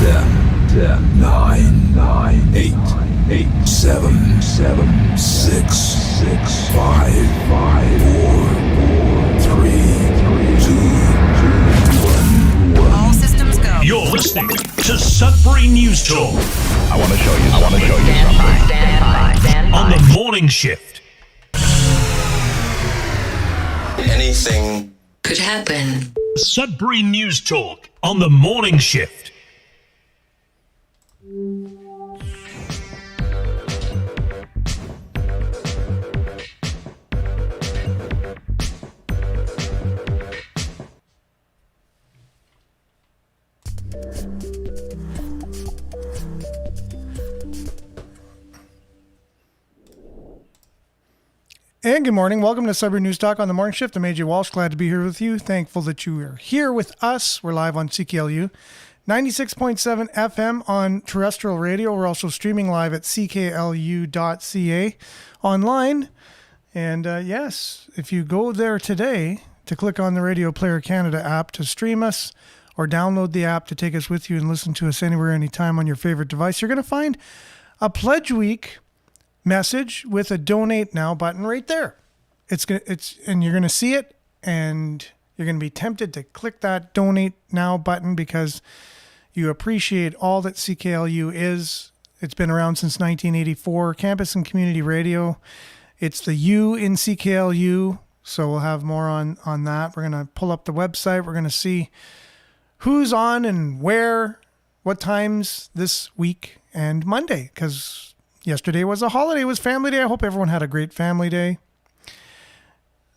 10, 9, 8, 7, 6, 5, 4, 3, 2, 1. All systems go. You're listening to Sudbury News Talk. I want to show you something. Stand by. On the morning shift. Anything Could happen. Sudbury News Talk on the morning shift. And good morning. Welcome to Sudbury News Talk on the morning shift. I'm AJ Walsh. Glad to be here with you. Thankful that you are here with us. We're live on CKLU, 96.7 FM on terrestrial radio. We're also streaming live at cklu.ca online. And yes, if you go there today to click on the Radio Player Canada app to stream us or download the app to take us with you and listen to us anywhere, anytime on your favorite device, you're going to find a Pledge Week message with a donate now button right there. And you're going to see it, and you're going to be tempted to click that donate now button because you appreciate all that CKLU is. It's been around since 1984, campus and community radio. It's the U in CKLU, so we'll have more on that. We're going to pull up the website. We're going to see who's on and where, what times this week and Monday, because yesterday was a holiday. It was Family Day. I hope everyone had a great Family Day.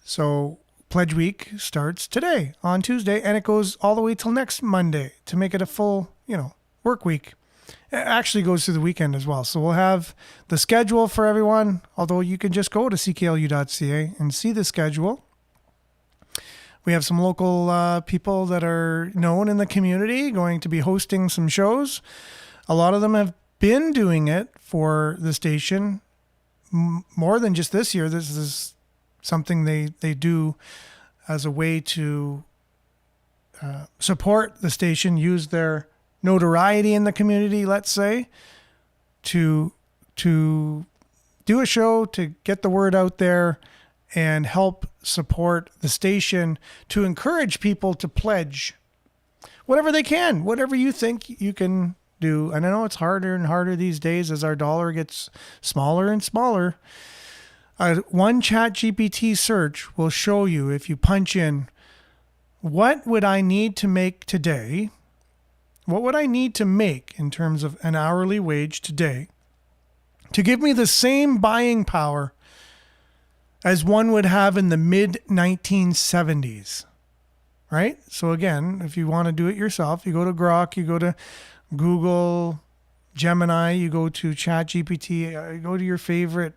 So Pledge Week starts today on Tuesday, and it goes all the way till next Monday to make it a full, work week. It actually goes through the weekend as well. So we'll have the schedule for everyone, although you can just go to cklu.ca and see the schedule. We have some local people that are known in the community going to be hosting some shows. A lot of them have been doing it for the station more than just this year. This is something they do as a way to support the station, use their notoriety in the community, let's say, to do a show, to get the word out there and help support the station, to encourage people to pledge whatever they can, whatever you think you can do. And I know it's harder and harder these days as our dollar gets smaller and smaller. One ChatGPT search will show you, if you punch in, what would I need to make today? What would I need to make in terms of an hourly wage today to give me the same buying power as one would have in the mid 1970s? Right? So again, if you want to do it yourself, you go to Grok, you go to Google, Gemini, you go to ChatGPT, you go to your favorite,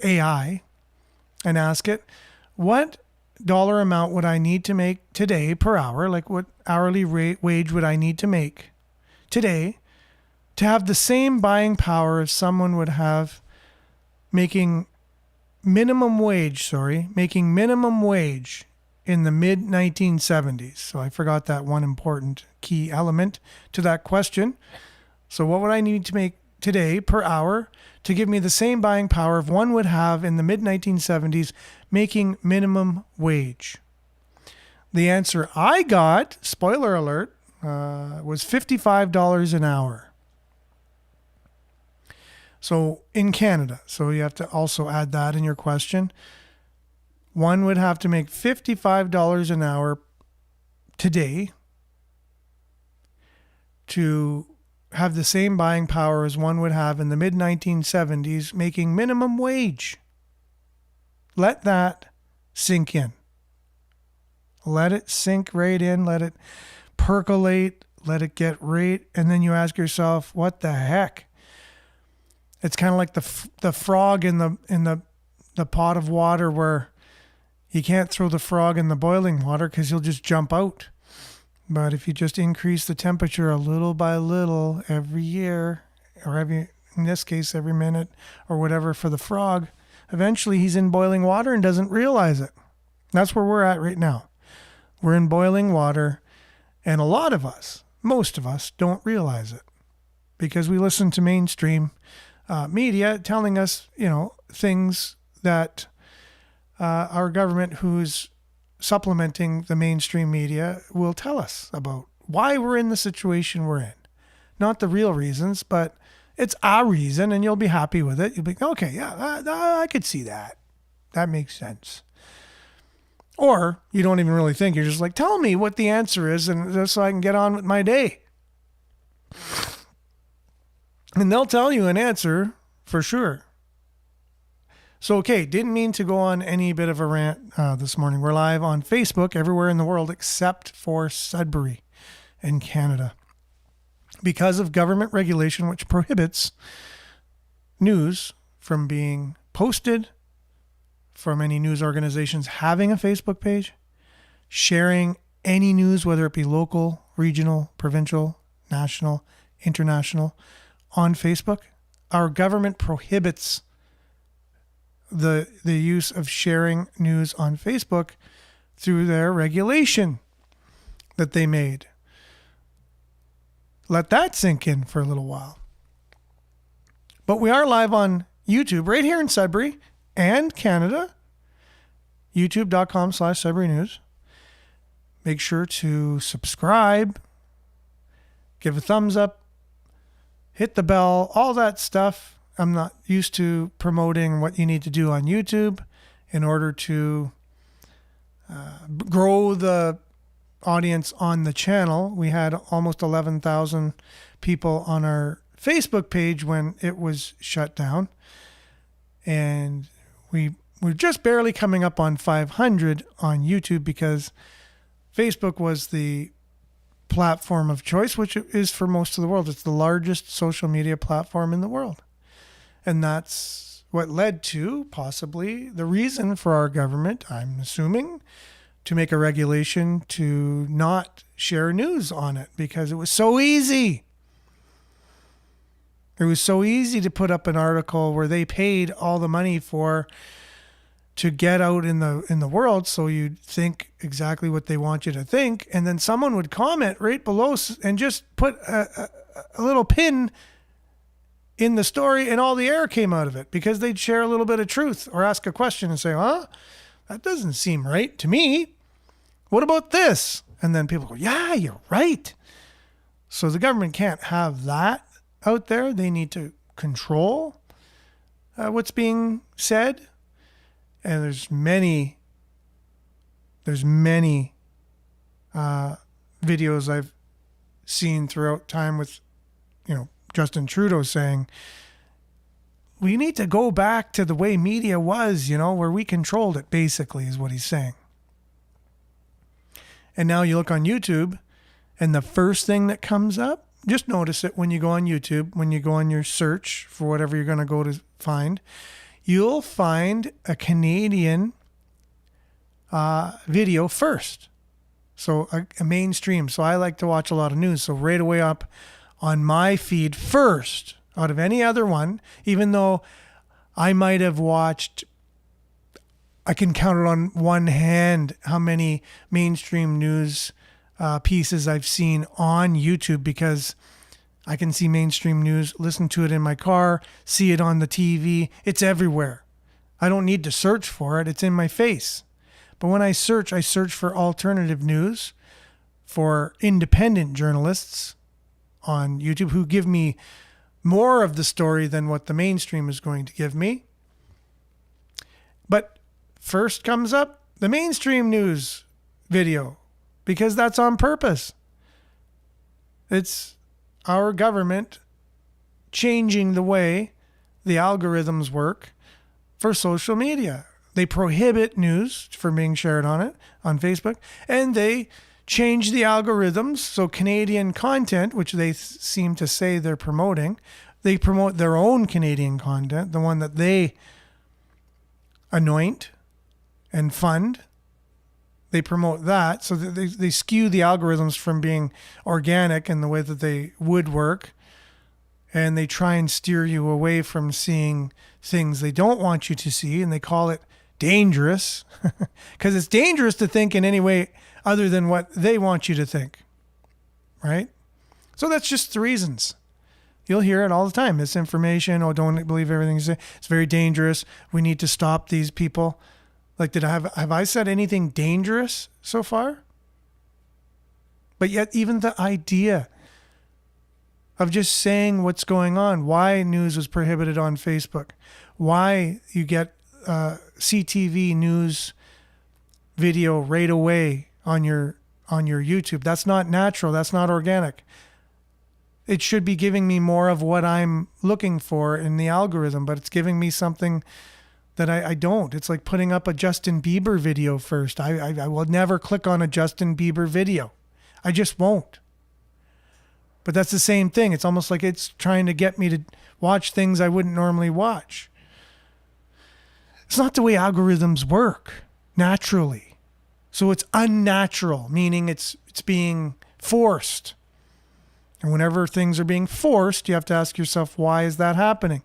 AI, and ask it, what dollar amount would I need to make today per hour? Like what hourly wage would I need to make today to have the same buying power as someone would have making minimum wage in the mid 1970s. So I forgot that one important key element to that question. So what would I need to make today per hour to give me the same buying power of one would have in the mid 1970s making minimum wage? The answer I got, spoiler alert, was $55 an hour. So in Canada, so you have to also add that in your question. One would have to make $55 an hour today to have the same buying power as one would have in the mid 1970s making minimum wage. Let that sink in. Let it sink right in. Let it percolate. Let it get right. And then you ask yourself, what the heck? It's kind of like the frog in the pot of water where you can't throw the frog in the boiling water because he'll just jump out. But if you just increase the temperature a little by little every year, or in this case, every minute or whatever for the frog, eventually he's in boiling water and doesn't realize it. That's where we're at right now. We're in boiling water, and a lot of us, most of us, don't realize it because we listen to mainstream media telling us, things that our government, who's supplementing the mainstream media, will tell us about why we're in the situation we're in. Not the real reasons, but it's our reason, and you'll be happy with it. You'll be, okay, yeah, I could see that. That makes sense. Or you don't even really think. You're just like, tell me what the answer is, and just so I can get on with my day. And they'll tell you an answer for sure. So, okay, didn't mean to go on any bit of a rant this morning. We're live on Facebook everywhere in the world except for Sudbury in Canada, because of government regulation which prohibits news from being posted from any news organizations having a Facebook page, sharing any news, whether it be local, regional, provincial, national, international, on Facebook. Our government prohibits the use of sharing news on Facebook through their regulation that they made. Let that sink in for a little while. But we are live on YouTube right here in Sudbury and Canada. YouTube.com/Sudbury News. Make sure to subscribe, give a thumbs up, hit the bell, all that stuff. I'm not used to promoting what you need to do on YouTube in order to grow the audience on the channel. We had almost 11,000 people on our Facebook page when it was shut down. And we're just barely coming up on 500 on YouTube because Facebook was the platform of choice, which it is for most of the world. It's the largest social media platform in the world. And that's what led to possibly the reason for our government, I'm assuming, to make a regulation to not share news on it, because it was so easy. It was so easy to put up an article where they paid all the money to get out in the world, so you'd think exactly what they want you to think, and then someone would comment right below and just put a little pin in the story, and all the air came out of it because they'd share a little bit of truth or ask a question and say, that doesn't seem right to me. What about this? And then people go, yeah, you're right. So the government can't have that out there. They need to control what's being said. And there's many videos I've seen throughout time with, Justin Trudeau saying, we need to go back to the way media was, where we controlled it, basically, is what he's saying. And now you look on YouTube, and the first thing that comes up, just notice it when you go on YouTube, when you go on your search for whatever you're going to go to find, you'll find a Canadian video first. So a mainstream. So I like to watch a lot of news. So right away up on my feed first out of any other one, even though I might have watched, I can count it on one hand how many mainstream news pieces I've seen on YouTube, because I can see mainstream news, listen to it in my car, see it on the TV. It's everywhere. I don't need to search for it. It's in my face. But when I search for alternative news, for independent journalists on YouTube who give me more of the story than what the mainstream is going to give me. But first comes up the mainstream news video, because that's on purpose. It's our government changing the way the algorithms work for social media. They prohibit news from being shared on it, on Facebook, and they change the algorithms. So Canadian content, which they seem to say they're promoting, they promote their own Canadian content, the one that they anoint and fund. They promote that. So they skew the algorithms from being organic in the way that they would work. And they try and steer you away from seeing things they don't want you to see. And they call it dangerous because it's dangerous to think in any way other than what they want you to think, right? So that's just the reasons. You'll hear it all the time. Misinformation. Oh, don't believe everything you say. It's very dangerous. We need to stop these people. Like, have I said anything dangerous so far? But yet even the idea of just saying what's going on, why news was prohibited on Facebook, why you get CTV news video right away on your YouTube. That's not natural. That's not organic. It should be giving me more of what I'm looking for in the algorithm, but it's giving me something that I don't. It's like putting up a Justin Bieber video first. I will never click on a Justin Bieber video. I just won't. But that's the same thing. It's almost like it's trying to get me to watch things I wouldn't normally watch. It's not the way algorithms work naturally. So it's unnatural, meaning it's being forced. And whenever things are being forced, you have to ask yourself, why is that happening?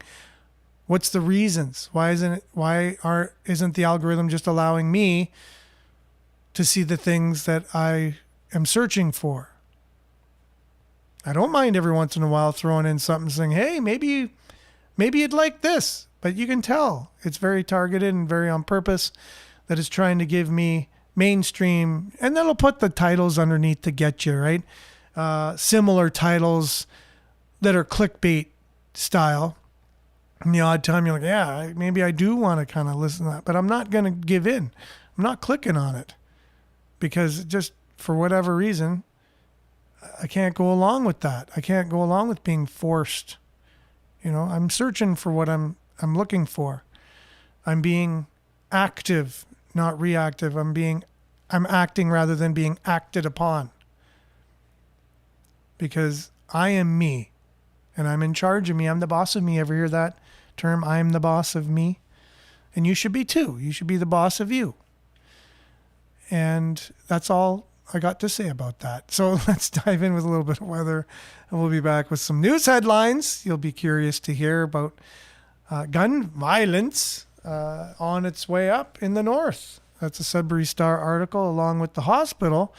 What's the reasons? Why isn't the algorithm just allowing me to see the things that I am searching for? I don't mind every once in a while throwing in something saying, hey, maybe you'd like this. But you can tell it's very targeted and very on purpose, that it's trying to give me mainstream, and then it'll put the titles underneath to get you, right? Similar titles that are clickbait style. And the odd time you're like, yeah, maybe I do want to kind of listen to that, but I'm not going to give in. I'm not clicking on it because just for whatever reason, I can't go along with that. I can't go along with being forced. I'm searching for what I'm looking for. I'm being active, not reactive. I'm acting rather than being acted upon. Because I am me and I'm in charge of me. I'm the boss of me. Ever hear that term? I'm the boss of me. And you should be too. You should be the boss of you. And that's all I got to say about that. So let's dive in with a little bit of weather, and we'll be back with some news headlines. You'll be curious to hear about gun violence on its way up in the north. That's a Sudbury Star article, along with the hospital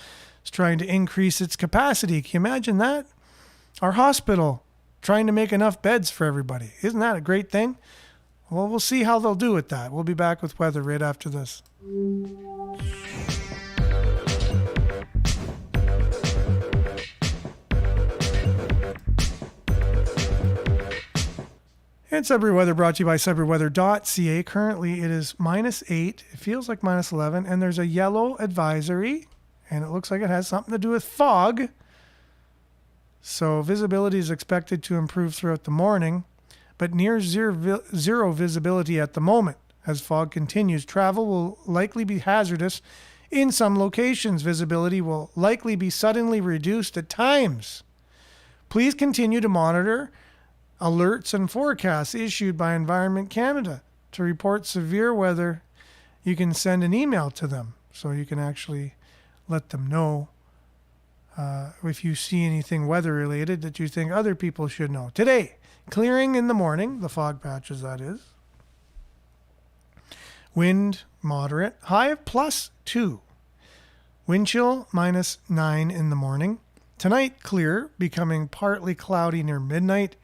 is trying to increase its capacity. Can you imagine that? Our hospital trying to make enough beds for everybody. Isn't that a great thing? Well, we'll see how they'll do with that. We'll be back with weather right after this. And Sudbury weather brought to you by SudburyWeather.ca. Currently it is -8. It feels like -11. And there's a yellow advisory. And it looks like it has something to do with fog. So visibility is expected to improve throughout the morning, but near zero visibility at the moment. As fog continues, travel will likely be hazardous in some locations. Visibility will likely be suddenly reduced at times. Please continue to monitor alerts and forecasts issued by Environment Canada. To report severe weather, you can send an email to them, so you can actually let them know if you see anything weather related that you think other people should know. Today, clearing in the morning, the fog patches that is. Wind moderate, high of +2. Wind chill -9 in the morning. Tonight, clear, becoming partly cloudy near midnight.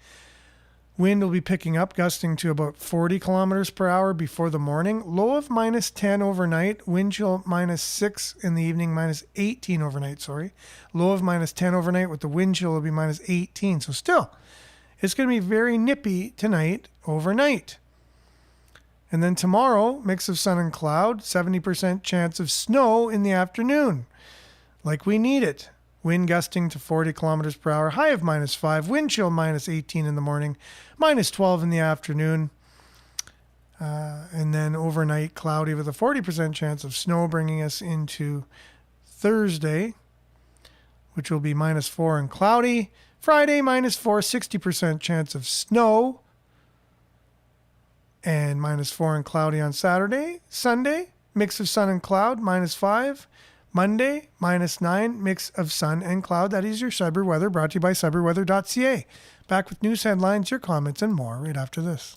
Wind will be picking up, gusting to about 40 kilometers per hour before the morning. Low of -10 overnight. Wind chill -6 in the evening, -18 overnight, Low of -10 overnight, with the wind chill will be -18. So still, it's going to be very nippy tonight, overnight. And then tomorrow, mix of sun and cloud, 70% chance of snow in the afternoon. Like we need it. Wind gusting to 40 kilometers per hour, high of -5, wind chill -18 in the morning, -12 in the afternoon. And then overnight, cloudy with a 40% chance of snow, bringing us into Thursday, which will be -4 and cloudy. Friday, -4, 60% chance of snow, and -4 and cloudy on Saturday. Sunday, mix of sun and cloud, -5. Monday, -9, mix of sun and cloud. That is your Sudbury weather, brought to you by SudburyWeather.ca. Back with news headlines, your comments, and more right after this.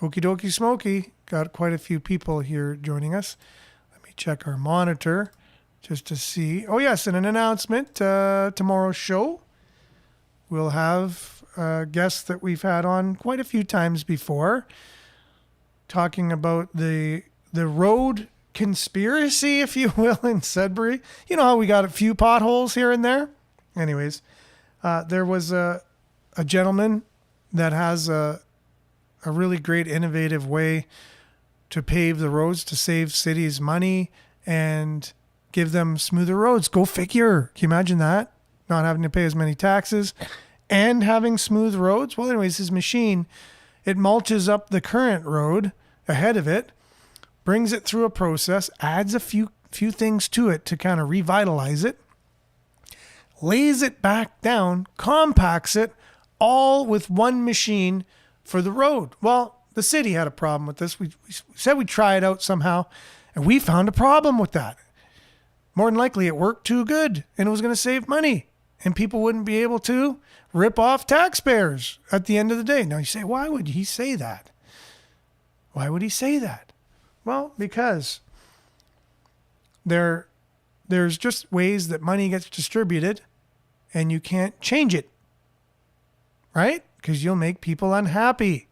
Okie dokie smoky. Got quite a few people here joining us. Let me check our monitor just to see. Oh, yes, and an announcement. Tomorrow's show, we'll have guests that we've had on quite a few times before, talking about the road conspiracy, if you will, in Sudbury. You know how we got a few potholes here and there? Anyways, there was a gentleman that has a really great innovative way to pave the roads to save cities money and give them smoother roads. Go figure. Can you imagine that? Not having to pay as many taxes and having smooth roads. Well, anyways, his machine, it mulches up the current road ahead of it, brings it through a process, adds a few things to it to kind of revitalize it, lays it back down, compacts it, all with one machine for the road. Well, the city had a problem with this. We said we'd try it out somehow, and we found a problem with that. More than likely, it worked too good, and it was going to save money, and people wouldn't be able to rip off taxpayers at the end of the day. Now, you say, why would he say that? Why would he say that? Well, because there's just ways that money gets distributed, and you can't change it, right? Because you'll make people unhappy.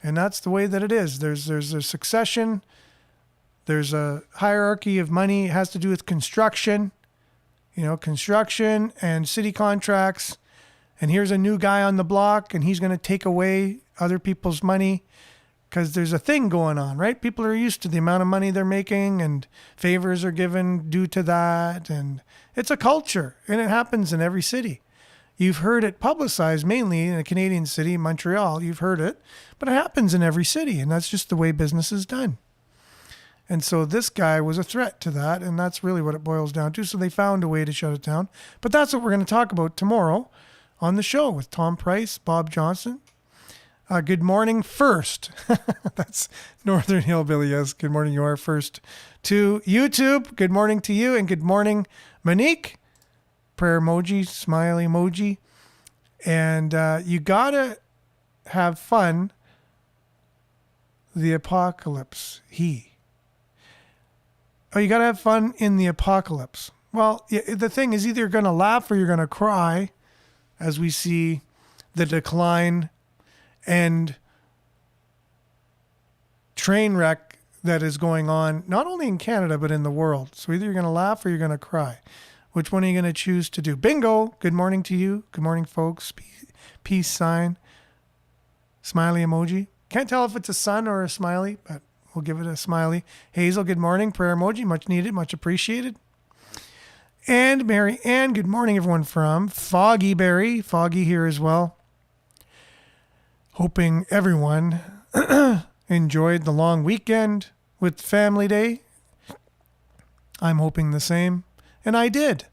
And that's the way that it is. There's a succession. There's a hierarchy of money. It has to do with construction, construction and city contracts. And here's a new guy on the block, and he's going to take away other people's money because there's a thing going on, right? People are used to the amount of money they're making, and favors are given due to that. And it's a culture, and it happens in every city. You've heard it publicized mainly in a Canadian city, Montreal. You've heard it, but it happens in every city, and that's just the way business is done. And so this guy was a threat to that, and that's really what it boils down to. So they found a way to shut it down. But that's what we're going to talk about tomorrow on the show with Tom Price, Bob Johnson. Good morning first. That's Northern Hillbilly. Yes, good morning. You are first to YouTube. Good morning to you, and good morning, Monique. Prayer emoji, smiley emoji. And you got to have fun. The apocalypse. Oh, you got to have fun in the apocalypse. Well, the thing is, either you're going to laugh or you're going to cry as we see the decline and train wreck that is going on, not only in Canada, but in the world. So either you're going to laugh or you're going to cry. Which one are you going to choose to do? Bingo. Good morning to you. Good morning, folks. Peace sign. Smiley emoji. Can't tell if it's a sun or a smiley, but we'll give it a smiley. Hazel, good morning. Prayer emoji. Much needed. Much appreciated. And Mary Ann, good morning, everyone from Foggy Berry. Foggy here as well. Hoping everyone enjoyed the long weekend with Family Day. I'm hoping the same. And I did.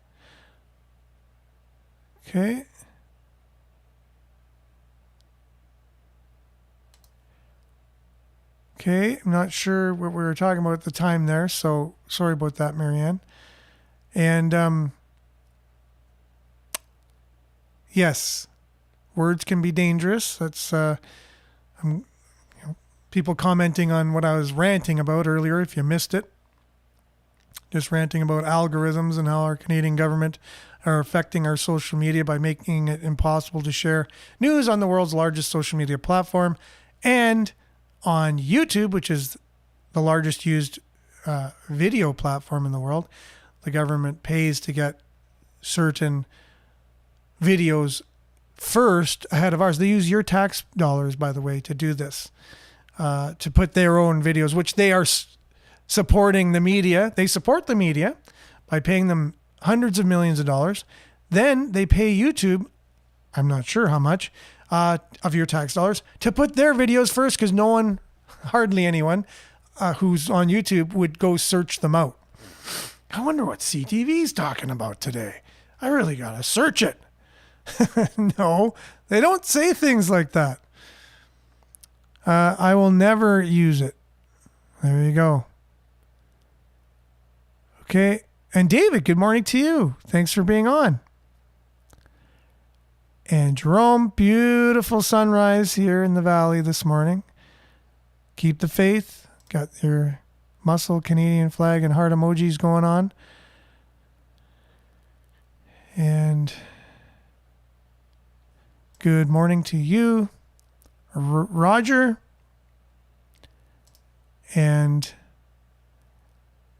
Okay. I'm not sure what we were talking about at the time there, so sorry about that, Marianne. And yes, words can be dangerous. That's people commenting on what I was ranting about earlier, if you missed it. Just ranting about algorithms and how our Canadian government are affecting our social media by making it impossible to share news on the world's largest social media platform and on YouTube, which is the largest used video platform in the world. The government pays to get certain videos first ahead of ours. They use your tax dollars, by the way, to do this, to put their own videos, which they are supporting the media. They support the media by paying them hundreds of millions of dollars. Then they pay YouTube, I'm not sure how much, of your tax dollars to put their videos first, because no one, hardly anyone who's on YouTube would go search them out. I wonder what CTV's talking about today. I really got to search it. No, they don't say things like that. I will never use it. There you go. Okay. And David, good morning to you. Thanks for being on. And Jerome, beautiful sunrise here in the valley this morning. Keep the faith. Got your muscle, Canadian flag, and heart emojis going on. And good morning to you, Roger. And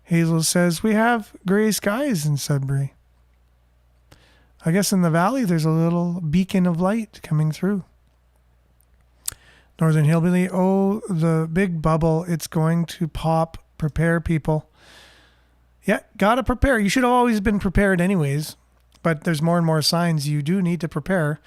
Hazel says, we have gray skies in Sudbury. I guess in the valley, there's a little beacon of light coming through. Northern Hillbilly, oh, the big bubble, it's going to pop. Prepare, people. Yeah, gotta prepare. You should have always been prepared anyways, but there's more and more signs you do need to prepare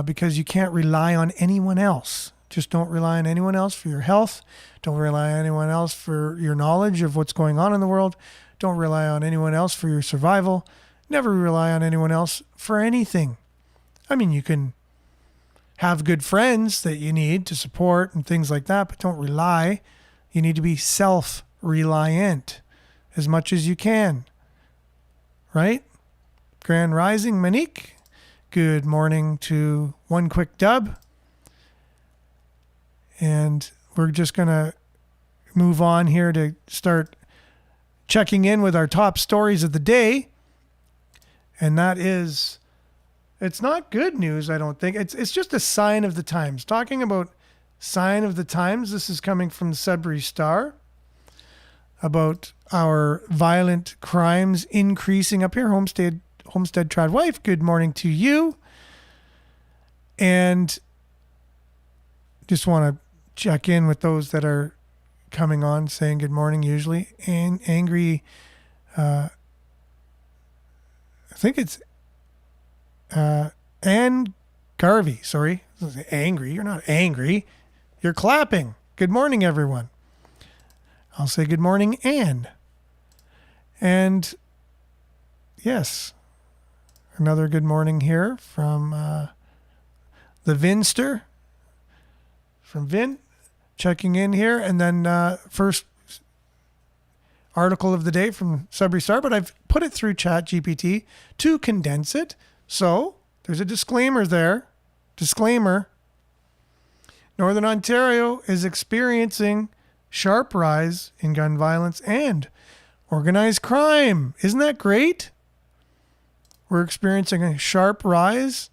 because you can't rely on anyone else. Just don't rely on anyone else for your health. Don't rely on anyone else for your knowledge of what's going on in the world. Don't rely on anyone else for your survival. Never rely on anyone else for anything. I mean, you can have good friends that you need to support and things like that, but don't rely. You need to be self-reliant as much as you can. Right? Grand Rising, Monique. Good morning to One Quick Dub. And we're just going to move on here to start checking in with our top stories of the day. And that is... It's not good news, I don't think. It's just a sign of the times. Talking about sign of the times, this is coming from the Sudbury Star about our violent crimes increasing up here. Homestead Trad Wife, good morning to you. And just want to check in with those that are coming on saying good morning usually. And angry, I think it's Ann Garvey, sorry. Angry. You're not angry. You're clapping. Good morning, everyone. I'll say good morning, Ann. And yes, another good morning here from the Vinster. From Vin, checking in here. And then first article of the day from Sudbury Star, but I've put it through ChatGPT to condense it. So there's a disclaimer there. Disclaimer. Northern Ontario is experiencing sharp rise in gun violence and organized crime. Isn't that great? We're experiencing a sharp rise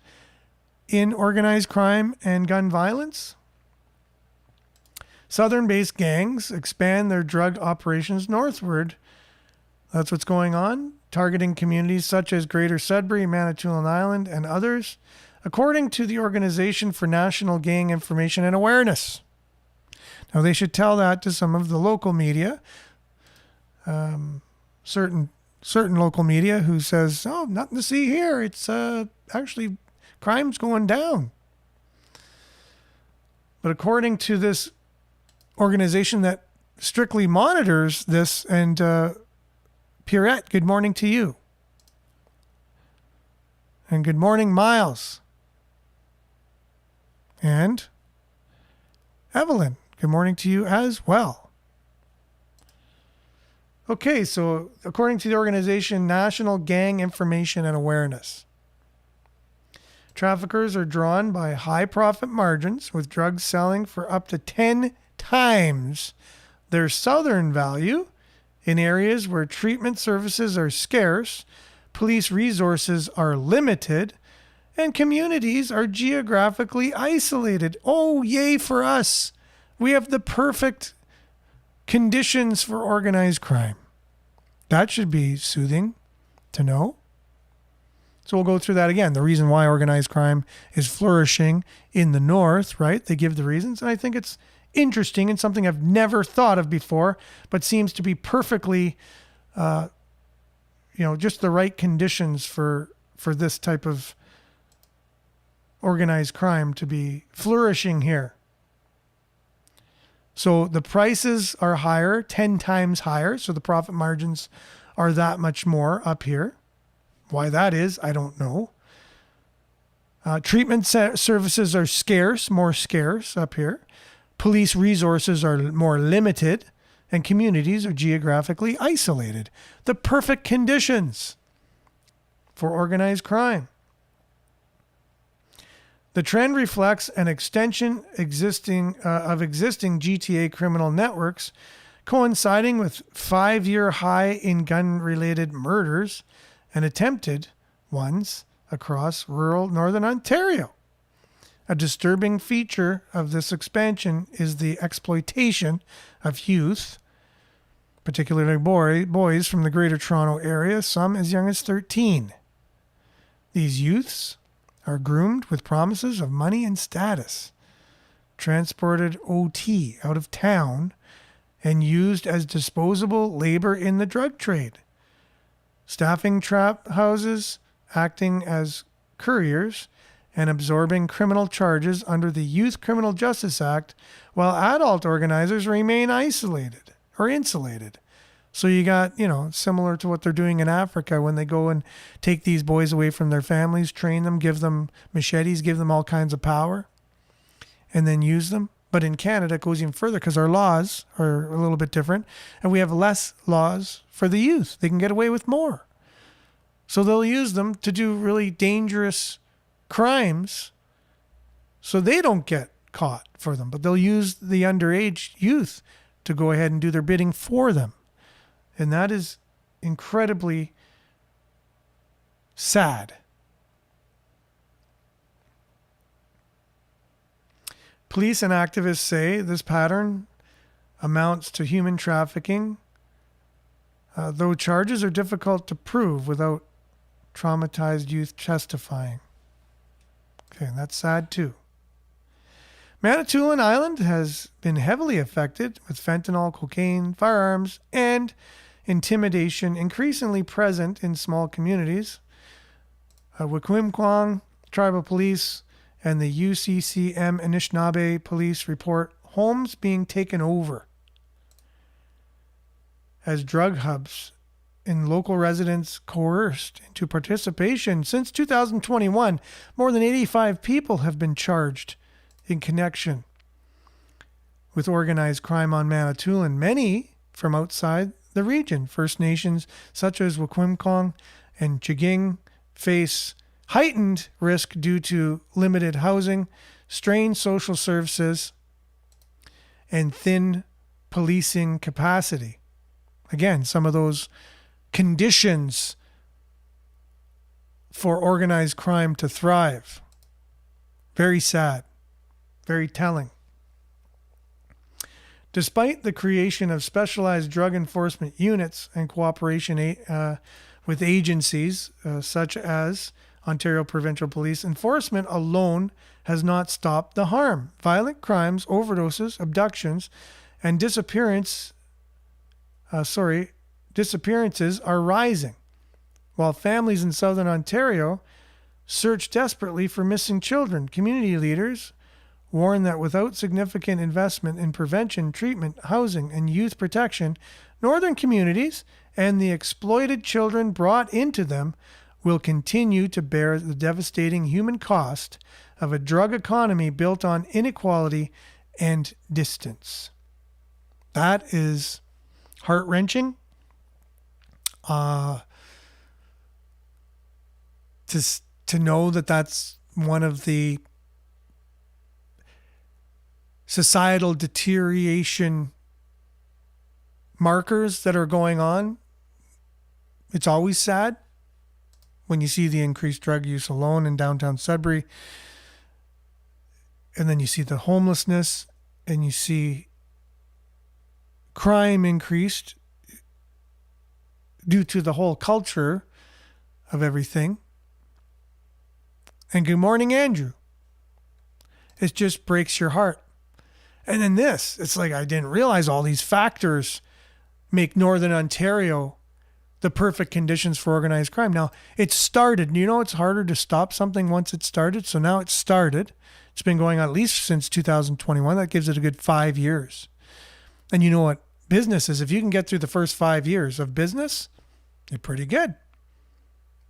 in organized crime and gun violence. Southern-based gangs expand their drug operations northward. That's what's going on, targeting communities such as Greater Sudbury, Manitoulin Island, and others, according to the Organization for National Gang Information and Awareness. Now, they should tell that to some of the local media, certain local media who says, oh, nothing to see here. It's actually crime's going down. But according to this organization that strictly monitors this, and Pierrette, good morning to you. And good morning, Miles. And Evelyn, good morning to you as well. Okay, so according to the organization National Gang Information and Awareness, traffickers are drawn by high profit margins, with drugs selling for up to 10 times their southern value in areas where treatment services are scarce, police resources are limited, and communities are geographically isolated. Oh, yay for us. We have the perfect conditions for organized crime. That should be soothing to know. So we'll go through that again. The reason why organized crime is flourishing in the north, right? They give the reasons, and I think it's interesting and something I've never thought of before, but seems to be perfectly, just the right conditions for this type of organized crime to be flourishing here. So the prices are higher, 10 times higher. So the profit margins are that much more up here. Why that is, I don't know. Treatment services are scarce, more scarce up here. Police resources are more limited, and communities are geographically isolated. The perfect conditions for organized crime. The trend reflects an extension of existing GTA criminal networks, coinciding with 5-year high in gun-related murders and attempted ones across rural northern Ontario. A disturbing feature of this expansion is the exploitation of youth, particularly boys from the Greater Toronto Area, some as young as 13. These youths are groomed with promises of money and status, transported OT out of town, and used as disposable labor in the drug trade, staffing trap houses, acting as couriers, and absorbing criminal charges under the Youth Criminal Justice Act, while adult organizers remain isolated or insulated. So you got, similar to what they're doing in Africa when they go and take these boys away from their families, train them, give them machetes, give them all kinds of power, and then use them. But in Canada, it goes even further because our laws are a little bit different, and we have less laws for the youth. They can get away with more. So they'll use them to do really dangerous crimes so they don't get caught for them. But they'll use the underage youth to go ahead and do their bidding for them. And that is incredibly sad. Police and activists say this pattern amounts to human trafficking, though charges are difficult to prove without traumatized youth testifying. Okay, that's sad too. Manitoulin Island has been heavily affected with fentanyl, cocaine, firearms, and intimidation increasingly present in small communities. Wikwemkwang Tribal Police and the UCCM Anishinaabe Police report homes being taken over as drug hubs and local residents coerced into participation. Since 2021, more than 85 people have been charged in connection with organized crime on Manitoulin, many from outside the region. First Nations such as Wikwemkwang and Chiging face heightened risk due to limited housing, strained social services, and thin policing capacity. Again, some of those conditions for organized crime to thrive. Very sad. Very telling. Despite the creation of specialized drug enforcement units and cooperation with agencies such as Ontario Provincial Police, enforcement alone has not stopped the harm. Violent crimes, overdoses, abductions, and disappearances are rising, while families in southern Ontario search desperately for missing children. Community leaders warn that without significant investment in prevention, treatment, housing, and youth protection, northern communities and the exploited children brought into them will continue to bear the devastating human cost of a drug economy built on inequality and distance. That is heart-wrenching. To know that that's one of the societal deterioration markers that are going on. It's always sad when you see the increased drug use alone in downtown Sudbury, and then you see the homelessness, and you see crime increased due to the whole culture of everything. And good morning, Andrew. It just breaks your heart. And then this, it's like I didn't realize all these factors make Northern Ontario the perfect conditions for organized crime. Now, it started. You know, it's harder to stop something once it started. So now it's started. It's been going on at least since 2021. That gives it a good 5 years. And you know what business is? If you can get through the first 5 years of business, you're pretty good.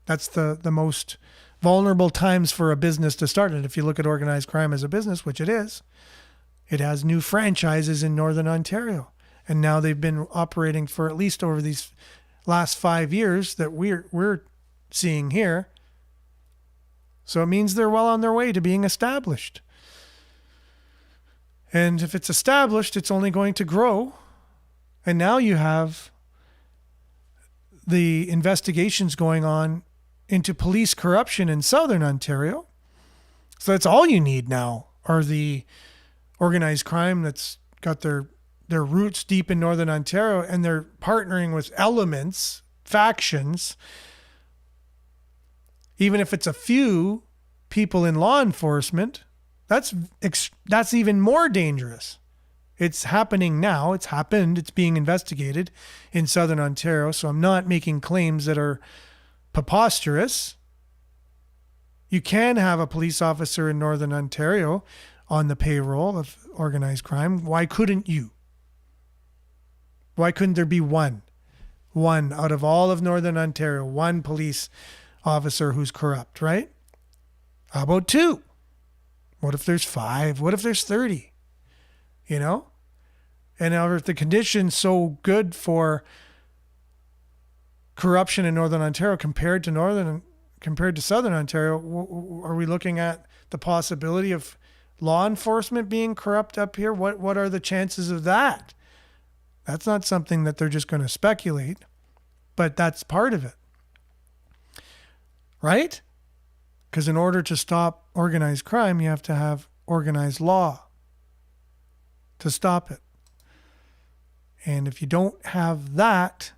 That's the most vulnerable times for a business to start. And if you look at organized crime as a business, which it is, it has new franchises in Northern Ontario. And now they've been operating for at least over these last 5 years that we're seeing here. So it means they're well on their way to being established. And if it's established, it's only going to grow. And now you have the investigations going on into police corruption in Southern Ontario. So that's all you need now, are the organized crime that's got their roots deep in Northern Ontario, and they're partnering with elements, factions. Even if it's a few people in law enforcement, that's even more dangerous. It's happening now. It's happened. It's being investigated in Southern Ontario. So I'm not making claims that are preposterous. You can have a police officer in Northern Ontario on the payroll of organized crime. Why couldn't you? Why couldn't there be one out of all of Northern Ontario, one police officer who's corrupt, right? How about 2? What if there's 5? What if there's 30? You know? And now if the condition's so good for corruption in Northern Ontario compared to Southern Ontario, are we looking at the possibility of law enforcement being corrupt up here? What are the chances of that? That's not something that they're just going to speculate, but that's part of it. Right? Because in order to stop organized crime, you have to have organized law to stop it. And if you don't have that,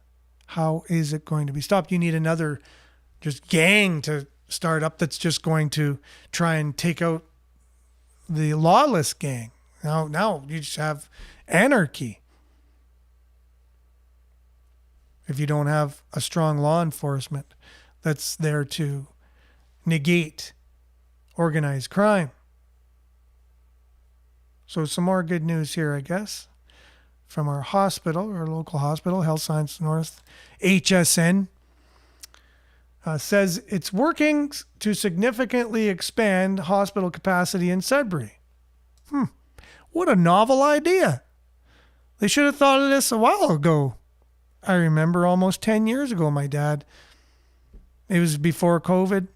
how is it going to be stopped? You need another just gang to start up that's just going to try and take out the lawless gang. Now you just have anarchy. If you don't have a strong law enforcement that's there to negate organized crime. So some more good news here, I guess, from our hospital, our local hospital, Health Sciences North, HSN, says it's working to significantly expand hospital capacity in Sudbury. What a novel idea. They should have thought of this a while ago. I remember almost 10 years ago, my dad, it was before COVID.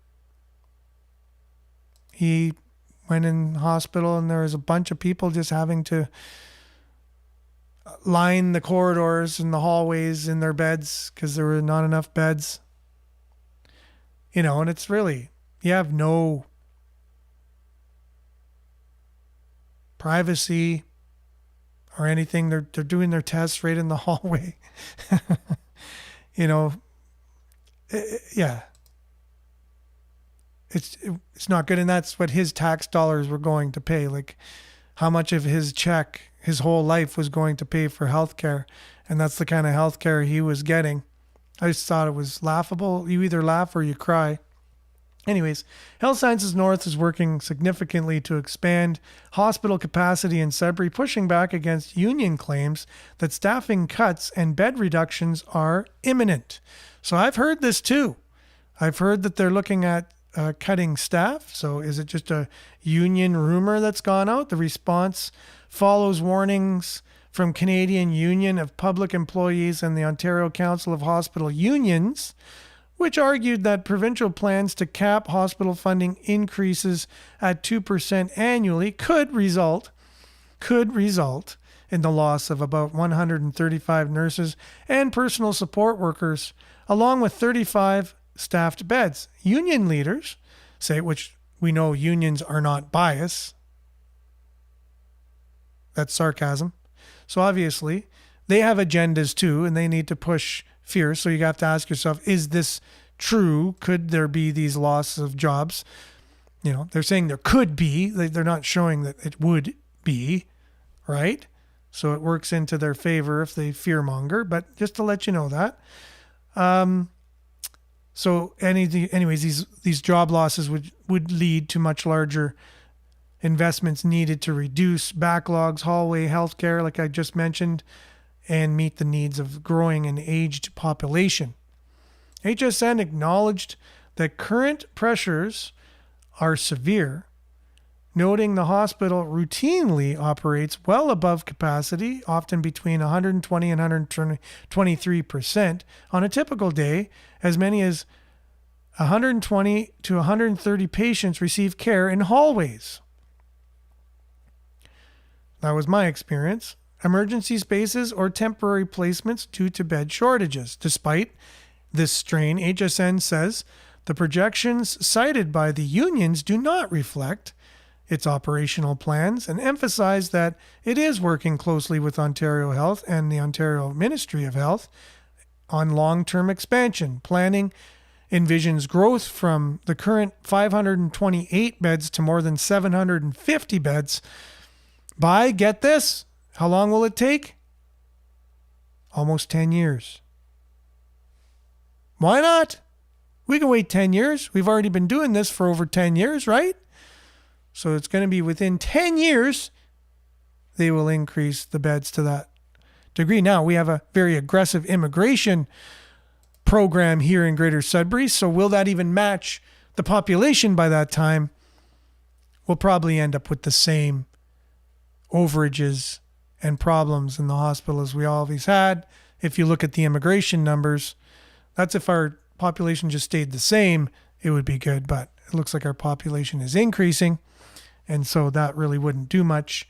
He went in hospital and there was a bunch of people just having to line the corridors and the hallways in their beds because there were not enough beds. You know, and it's really, you have no privacy or anything. They're doing their tests right in the hallway. You know, yeah. It's not good, and that's what his tax dollars were going to pay. Like, how much of his check, his whole life, was going to pay for healthcare, and that's the kind of healthcare he was getting. I just thought it was laughable. You either laugh or you cry. Anyways, Health Sciences North is working significantly to expand hospital capacity in Sudbury, pushing back against union claims that staffing cuts and bed reductions are imminent. So I've heard this too. I've heard that they're looking at cutting staff. So is it just a union rumor that's gone out? The response follows warnings from Canadian Union of Public Employees and the Ontario Council of Hospital Unions, which argued that provincial plans to cap hospital funding increases at 2% annually could result in the loss of about 135 nurses and personal support workers, along with 35 staffed beds. Union leaders say, which we know unions are not biased. That's sarcasm. So obviously they have agendas too, and they need to push fear. So you have to ask yourself, is this true? Could there be these losses of jobs? You know, they're saying there could be. They're not showing that it would be, right? So it works into their favor if they fearmonger, but just to let you know that. So anyways, these job losses would lead to much larger investments needed to reduce backlogs, hallway healthcare, like I just mentioned, and meet the needs of growing and aged population. HSN acknowledged that current pressures are severe, noting the hospital routinely operates well above capacity, often between 120 and 123% on a typical day. As many as 120 to 130 patients receive care in hallways. That was my experience. Emergency spaces or temporary placements due to bed shortages. Despite this strain, HSN says the projections cited by the unions do not reflect its operational plans and emphasize that it is working closely with Ontario Health and the Ontario Ministry of Health on long-term expansion. Planning envisions growth from the current 528 beds to more than 750 beds by, get this, how long will it take? Almost 10 years. Why not? We can wait 10 years. We've already been doing this for over 10 years, right? So it's going to be within 10 years, they will increase the beds to that degree. Now, we have a very aggressive immigration program here in Greater Sudbury. So will that even match the population by that time? We'll probably end up with the same overages and problems in the hospital as we always had. If you look at the immigration numbers, that's if our population just stayed the same, it would be good. But it looks like our population is increasing. And so that really wouldn't do much.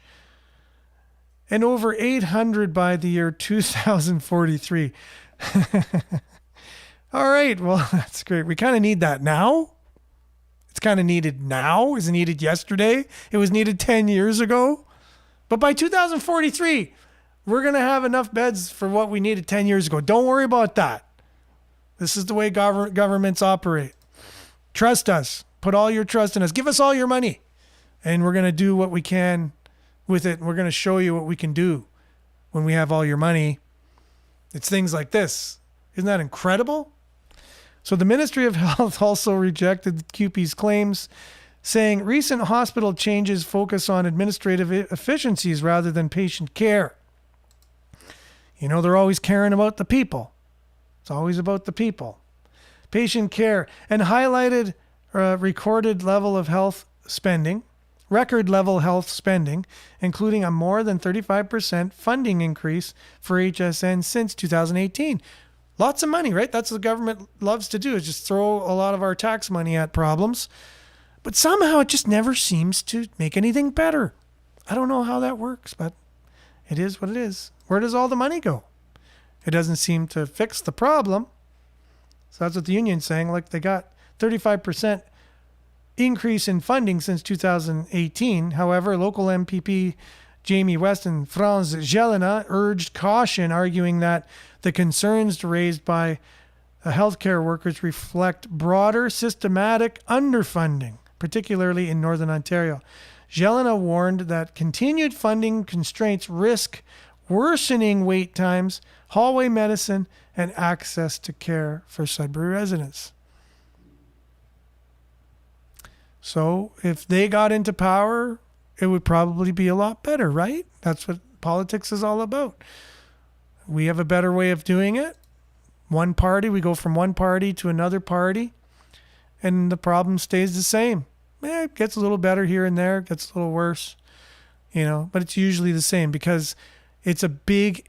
And over 800 by the year 2043. All right, well, that's great. We kind of need that now. It's kind of needed now. Is it needed yesterday? It was needed 10 years ago. But by 2043, we're going to have enough beds for what we needed 10 years ago. Don't worry about that. This is the way governments operate. Trust us. Put all your trust in us. Give us all your money. And we're going to do what we can with it. We're going to show you what we can do when we have all your money. It's things like this. Isn't that incredible? So the Ministry of Health also rejected QP's claims, saying recent hospital changes focus on administrative efficiencies rather than patient care. You know, they're always caring about the people. It's always about the people. Patient care, and highlighted record level health spending, including a more than 35% funding increase for HSN since 2018. Lots of money, right? That's what the government loves to do, is just throw a lot of our tax money at problems. But somehow it just never seems to make anything better. I don't know how that works, but it is what it is. Where does all the money go? It doesn't seem to fix the problem. So that's what the union's saying. Like, they got 35% increase in funding since 2018. However, local MPP Jamie West and Franz Jelena urged caution, arguing that the concerns raised by the healthcare workers reflect broader systematic underfunding, particularly in Northern Ontario. Jelena warned that continued funding constraints risk worsening wait times, hallway medicine, and access to care for Sudbury residents. So if they got into power, it would probably be a lot better, right? That's what politics is all about. We have a better way of doing it. One party, we go from one party to another party, and the problem stays the same. It gets a little better here and there, it gets a little worse, but it's usually the same because it's a big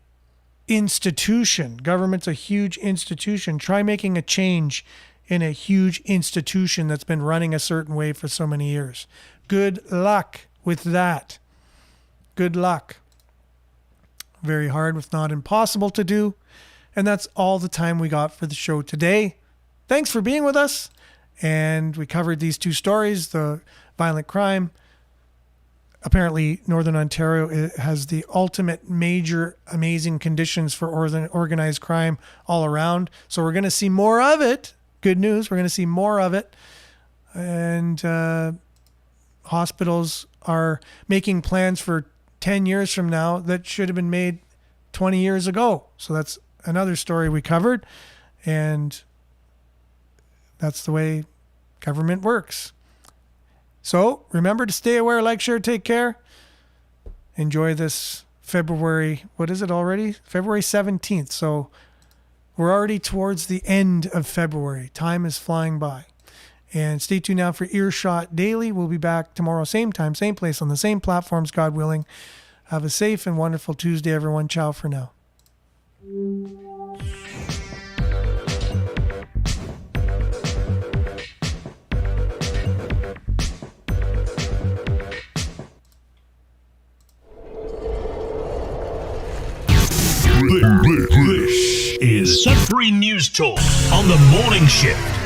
institution. Government's a huge institution. Try making a change in a huge institution that's been running a certain way for so many years. Good luck with that. Good luck. Very hard, if not impossible to do. And that's all the time we got for the show today. Thanks for being with us. And we covered these two stories, the violent crime. Apparently, Northern Ontario has the ultimate major, amazing conditions for organized crime all around. So we're going to see more of it. Good news, we're going to see more of it. And hospitals are making plans for 10 years from now that should have been made 20 years ago. So that's another story we covered. And that's the way government works. So remember to stay aware, like, share, take care. Enjoy this February, what is it already? February 17th. So we're already towards the end of February. Time is flying by. And stay tuned now for Earshot Daily. We'll be back tomorrow, same time, same place, on the same platforms, God willing. Have a safe and wonderful Tuesday, everyone. Ciao for now. Sudbury News Talk on the morning shift.